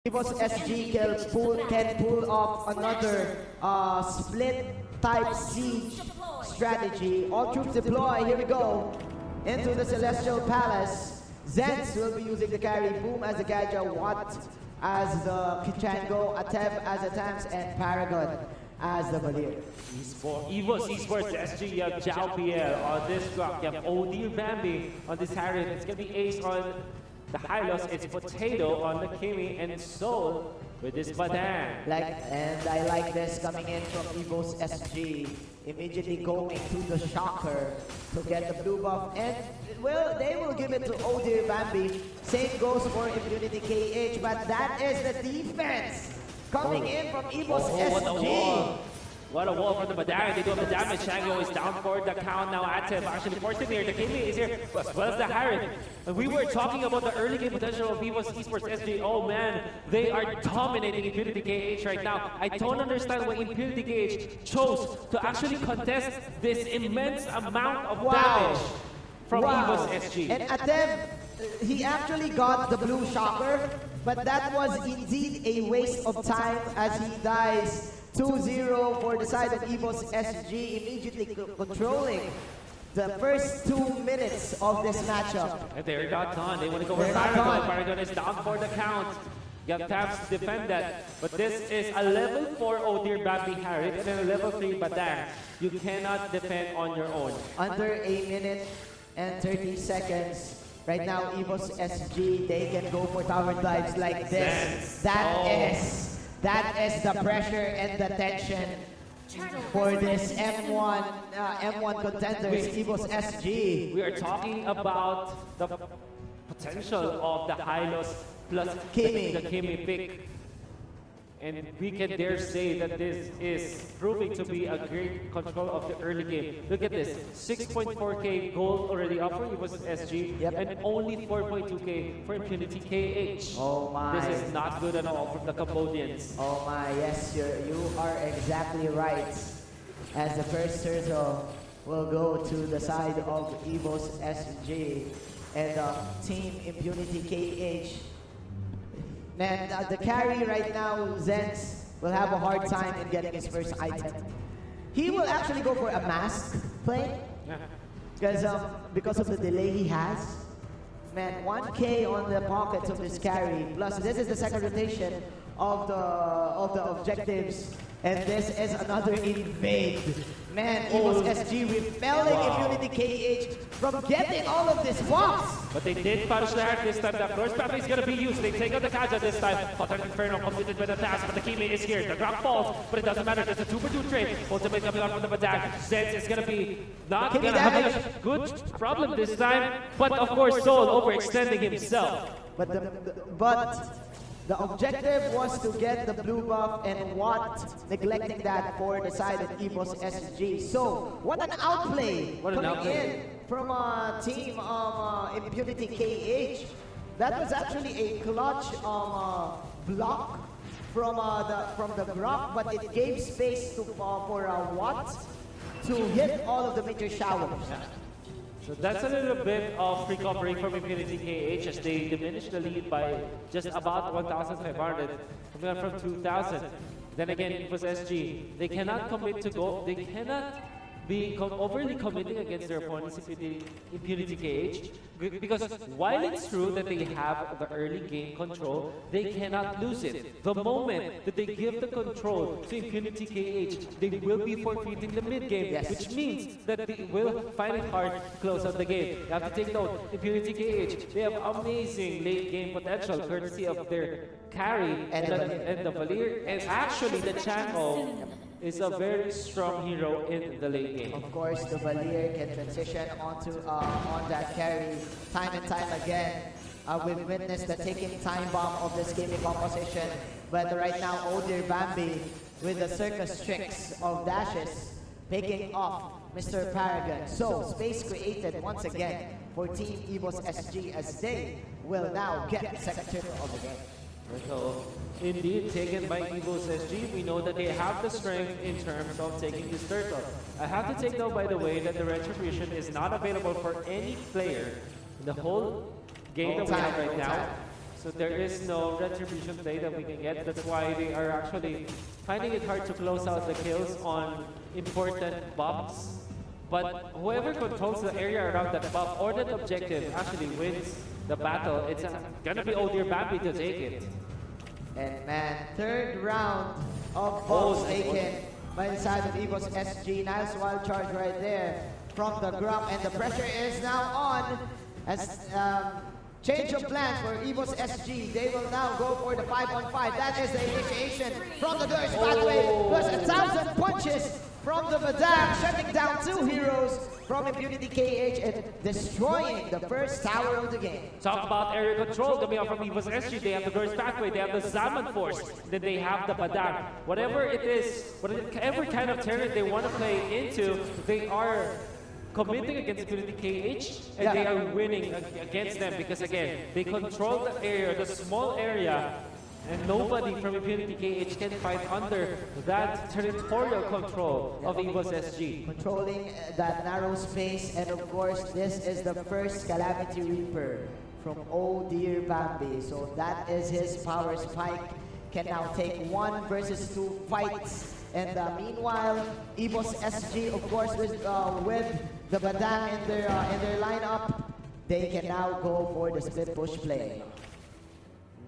Evos SG can pull off another split type siege strategy. All troops deploy, here we go, into the Celestial Palace. Zens will be using the carry, Boom as the Gaja, Watt as the Kichango, Atev as the Tanks, and Paragon as the Valir. Evos Esports SG, you have Jao PL on this block, you have OD Bambi on this Harriet, it's going to be Ace on the Hylos, it's Potato on the Kimi, and Soul with this Badang. And I like this coming in from Evos SG, immediately going to the Shocker to get the blue buff, and they will give it to OD Bambi. Same goes for Impunity KH, but that is the defense coming in from Evos SG. What a wall from the Badang. They do have the damage. Shango is down for the count now. Atev actually forced him here. The Kimi is here, as well as the Harriet. And we were talking about the early game potential of Evos Esports SG. Oh man, they are dominating Impunity KH right now. I don't understand why Impunity KH chose to actually contest this immense amount of damage from Evos SG. And Atev, he actually got the blue shocker, but that was indeed a waste of time as he dies 2-0 for the side of Evos SG, immediately controlling the first 2 minutes of this matchup. And they're not done. They want to go for Paragon. Paragon is down for the count. You have taps to defend that. But this is a level 4 Odir Bambi Harriet and then a level 3 Badang. You cannot defend on your own. Under a minute and 30 seconds. Right now, Evos SG, they can go for tower dives like this. That is the pressure and the tension for this M1 contenders, Evos SG. We are talking about the potential of the Hylos plus the Kimi pick. And we can dare say that this is proving to be a great control of the early game. Look at this, 6.4k gold already up for Evos SG, and only 4.2k for Impunity KH. Oh my. This is not good at all from the Cambodians. Oh my, yes, you are exactly right. As the first turtle will go to the side of Evos SG and Team Impunity KH. And the carry right now, Zens, will have a hard time in getting his first item. He will actually go for a mask play because of the delay he has. Man, 1k on the pockets of this carry. Plus, this is the second rotation of the objectives, and this is another invade. Man, Evos SG repelling Impunity KH from getting all of this buffs. But they did punish the Harriet this time. The first Bambi is going to be used. They take out the Kaja this time. Pattern Inferno completed with the task, but the Kimi is here. The drop falls, but it doesn't matter. There's a 2-for-2 trade. Ultimate coming out from the Badang. Zens is going to be not going to have a good problem this time. But of course, Soul overextending himself. But the objective was to get the blue buff, and Watt neglecting that for the side of Evos SG. So, what an outplay coming in from a team of Impunity KH. That was actually a clutch block from the Grok, but it gave space for Watt to hit all of the meteor showers. So that's a little bit of recovery from Impunity KH as they diminish the lead by just about 1,500 coming up from 2,000. Then again, Evos SG, they cannot commit to go, they cannot be overly committing against their opponents, Impunity KH, because while it's true that they have the early game control, they cannot lose it. The moment that they give the control to Impunity KH, they will be forfeiting the mid game, which means that they will find it hard to close out the game. You have to take note, Impunity KH, they have amazing late game potential courtesy of their carry and the Valir, and actually the Chango is a very strong hero in the late game. Of course, the Valir can transition onto on that carry time and time again. We've witnessed the taking time bomb of this gaming composition, but right now Odir Bambi with the circus tricks of dashes picking off Mr. Paragon. So space created once again for Team Evos SG as they will now get the second turtle of the game. So, indeed, taken by Evos SG, we know that they have the strength in terms of taking this turtle. I have to take note, by the way, that the Retribution is not available for any player in the whole game that we have right now. So there is no retribution play that we can get. That's why they are actually finding it hard to close out the kills on important buffs. But whoever controls the area around that buff or that objective actually wins the battle. It's gonna be Odir Bambi to take it. And man, third round of balls taken by the side of Evos SG. Nice wild charge right there from the Grump, and the pressure is now on as change of plans for Evos SG. They will now go for the 5-on-5. That is the initiation from the Durst pathway. Plus 1,000 punches from the Badang, shutting down 2 heroes from Impunity KH and destroying the first tower of the game. Talk about area control coming out from Evos SG. They have the Durst pathway, they have the Zaman Force, then they have the Badang. Whatever it is, whatever kind of terrain they want to play into, they are committing against Impunity KH, and they are winning against them because, again, they control the area, the small area, and nobody from Impunity KH can fight under that territorial control of Evos SG. Controlling that narrow space, and of course, this is the first Calamity Reaper from Odir Bambi. So that is his power spike. Can now take 1 versus 2 fights. And meanwhile, Evos SG, of course, with the Badang in their lineup, they can now go for the split push play.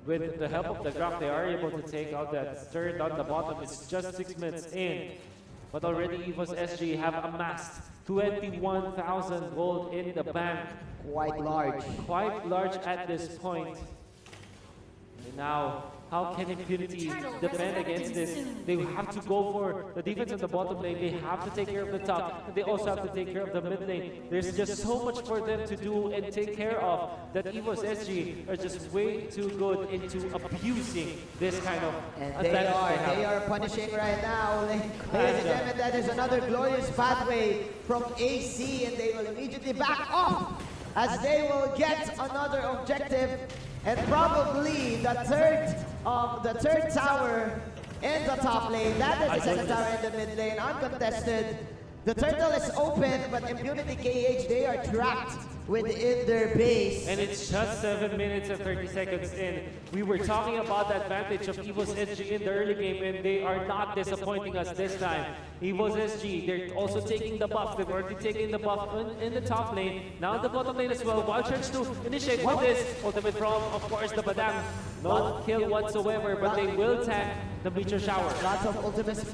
With the help of the Grok, they are able to take out that third on the bottom. It's just 6 minutes in, but already Evos SG have amassed 21,000 gold in the bank. Quite large. Quite large at this point. And now, how can Impunity defend against this? They have to go for the defense on the bottom lane. They have to take care of the top. And they also have to take care of the mid lane. There's just so much for them to do and take care of that Evos SG are just way too good into abusing this kind of advantage they are punishing right now. Ladies and gentlemen, that is another glorious pathway from AC, and they will immediately back off as they will get another objective. And probably the third tower in the top lane. That is the second tower in the mid lane, uncontested. The turtle is open, but Impunity KH, they are trapped within their base. And it's just 7 minutes and 30 seconds in. We were talking about the advantage of Evos SG in the early game, and they are not disappointing us this time. Evos SG, they're also taking the buff. They've already taken the buff in the top lane. Now the bottom lane as well. Wild Charge to initiate with this. Ultimate from, of course, the Badang. No kill whatsoever, but they will tank the Meteor Shower. Lots of ultimates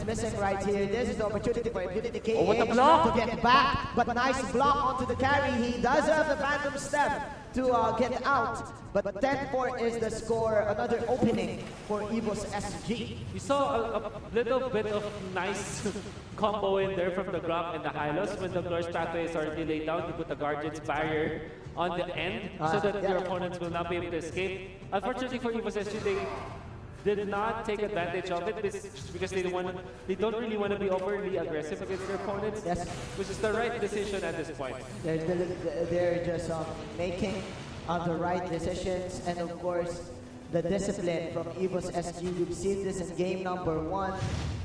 missing right here. This is the opportunity for Impunity KH what the block? to get back, but nice block onto the carry. He does have the Phantom Step to get out, but 10-4 is the score. Another opening for Evos SG. We saw a little bit of nice combo in there from the Grok and the Hylos. When the Glorious Pathway is already laid down, you put the Guardian's Barrier on the end so that your opponents will not be able to escape. Unfortunately for Evos SG, they did not take advantage of it because they don't really want to be overly aggressive against their opponents, which is the right decision at this point. They're just making the right decisions, and of course, the discipline from Evos SG. We've seen this in game number 1.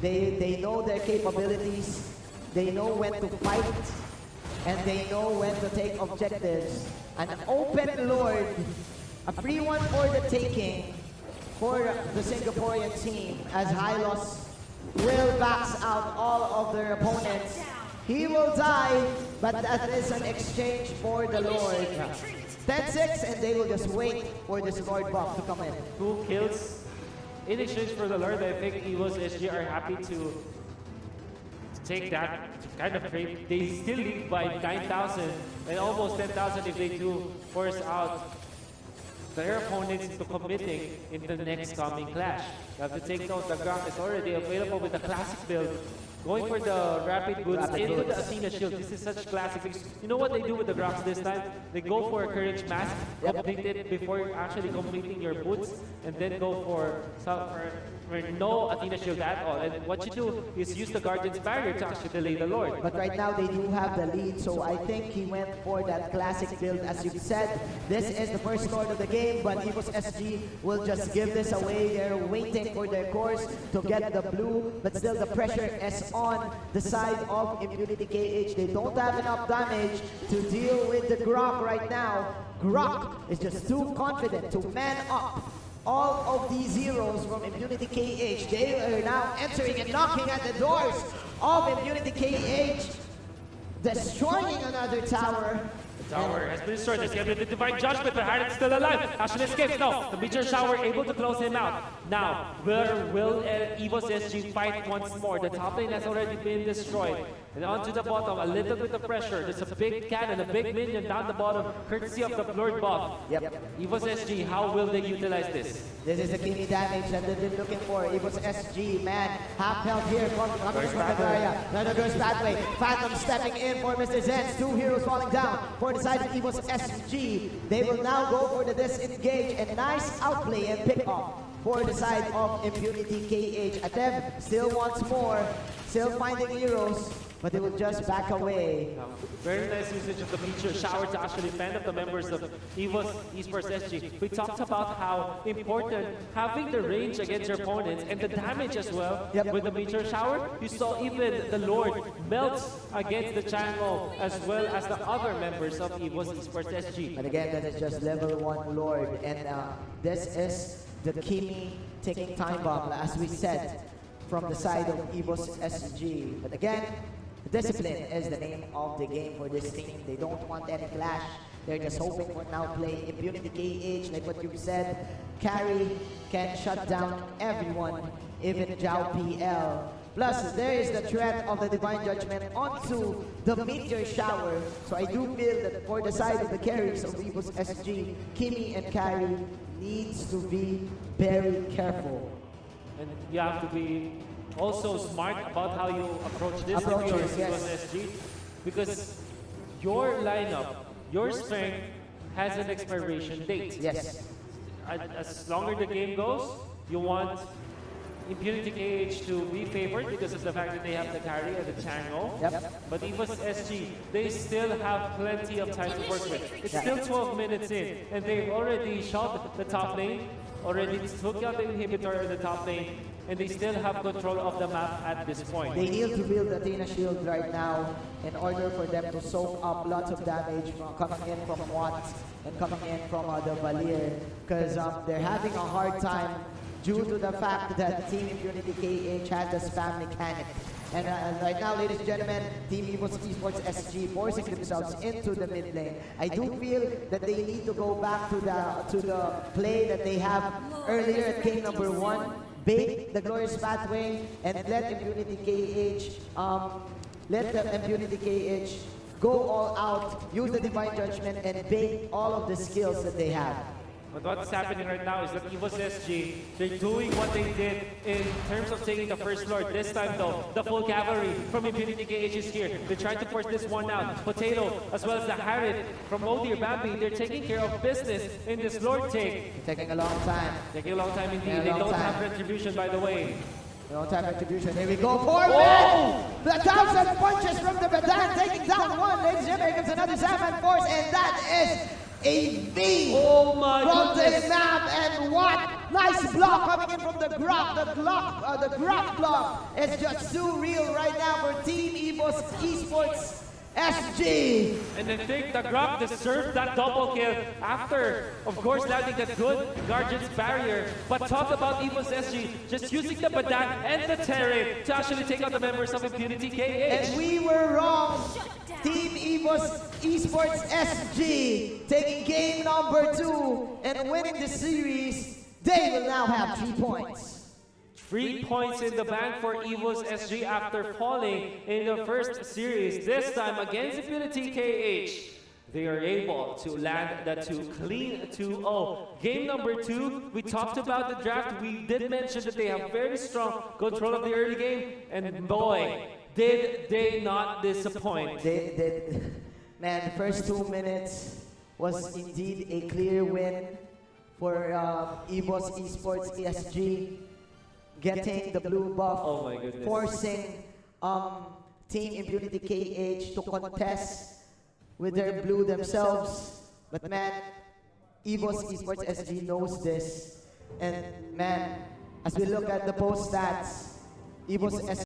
They know their capabilities, they know when to fight, and they know when to take objectives. An open Lord, a free one for the taking for the Singaporean team, as Hylos will bax out all of their opponents. He will die, but that is an exchange for the Lord. 10-6, and they will just wait for this Lord buff to come in. 2 kills in exchange for the Lord. I think Evos SG are happy to take that kind of trade. They still lead by 9,000 and almost 10,000 if they do force out their opponents into committing in the next coming clash. You have to take note, the Grok is already available with the classic build. Going for the rapid boots into the Athena shield. This is such classic things. You know what they do with the Groks this time? They go for a courage mask, complete it before actually completing your boots, and then go for no Athena shield at all. And what you do is use the Guardian's Barrier to actually delay the Lord. But right now they do have the lead, so I think he went for that classic build. As you said, this is the first Lord of the game, but Evos SG will just give this away. They're waiting for their course to get the blue, but still the pressure is on the side of Impunity KH. They don't have enough damage to deal with the Grok right now. Grok is just too confident to man up all of these heroes from Impunity KH. They are now entering and knocking at the doors of Impunity KH, destroying another tower. The tower has been destroyed. There's going to be the Divine Judgment, but Harden's still alive. Actually escapes. No, the Meteor Shower able to close him out. Now, where will Evos SG fight once more? The top lane has already been destroyed. And onto the bottom, a little bit of pressure. There's a big cannon, a big minion down the bottom, courtesy of the Lord buff. Yep. Evos SG, how will they utilize this? This is the key damage that they've been looking for. Evos SG, man, half health here coming from the area. Another Girls Pathway. Phantom stepping in for Mr. Zenz. 2 heroes falling down for the side of Evos SG. They will now go for the disengage and nice outplay and pick up for the side of Impunity KH. Atev still wants more, still finding heroes, but they will just back away. Very nice usage of the Meteor Shower to actually fend up the members of Evos Esports SG. We talked about how important having the range against your opponents and the damage as well. With the Meteor Shower, you saw even the Lord melt against the Chango as well as the other members of Evos Esports SG. But again, that is just level 1 Lord, and this is the Kimi taking time bomb, as we said, from the side of Evos SG. But again, discipline is the name of the game for this team. They don't want any clash. They're just hoping for now play. Impunity KH, like what you said, carry can shut down everyone, even Zhao PL. Plus, there is the threat of the Divine Judgment onto the Meteor Shower. So I do feel that for the side of the carries of Evos SG, Kimi and Carry needs to be very careful. And you have to be also smart about how you approach this if you're Evos SG, because your lineup, your strength has an expiration date. Yes. As longer the game goes, you want Impunity KH to be favored because of the fact that they have the carry and the Chango. But Evos SG, they still have plenty of time to work with. It's still 12 minutes in, and they've already shot the top lane, already took out the inhibitor in the top lane, and they still have control of the map at this point. They need to build the Athena shield right now in order for them to soak up lots of damage from coming in from Watt and coming in from the Valir, because they're having a hard time due to the fact that Team Impunity KH has the spam mechanic. And right now, ladies and gentlemen, Team Evos Esports SG forcing themselves into the mid lane. I do feel that they need to go back to the play that they have earlier at game number 1. Bait the Glorious Pathway and let Impunity KH go all out, use the Divine Judgment, and bait all of the skills that they have. But what's happening right now is that Evos SG, they're doing what they did in terms of taking the first Lord. This time though, the full cavalry from Impunity KH is here. They're trying to force this one out. Potato, as well as the Harriet from Modi or Bambi, they're taking care of business in this Lord take. Taking a long time. Taking a long time indeed. They don't have retribution, by the way. No time retribution. Here we go. Forward! The 1,000 punches from the Badan taking down one. Ladies and gentlemen, here comes another Zaman Force, and that is a V from the map. And what nice block coming in from the Grok. The Grok block is just too real right now for Team Evos Esports SG. And I think the Grok deserved that double kill after, of course, landing that good Guardian's barrier. But talk about Evos SG just using the Badan and the Terrain to actually take out the members of Impunity KH. And we were wrong. Team Evos Esports SG taking game number 2 and winning the series. They will now have 3 points. 3 points in the bank for Evos SG after falling in the first series. This time against Impunity KH. They are able to land that clean 2-0. Game number 2, we talked about the draft. We did mention that they have very strong control of the early game. And boy, did they not disappoint. Man, the first 2 minutes was indeed a clear win for Evos Esports SG. Getting the blue buff, oh my goodness, forcing Team Impunity KH to contest with their blue themselves. But man, Evos Esports SG knows this. And man, as we look at the post stats, Evos SG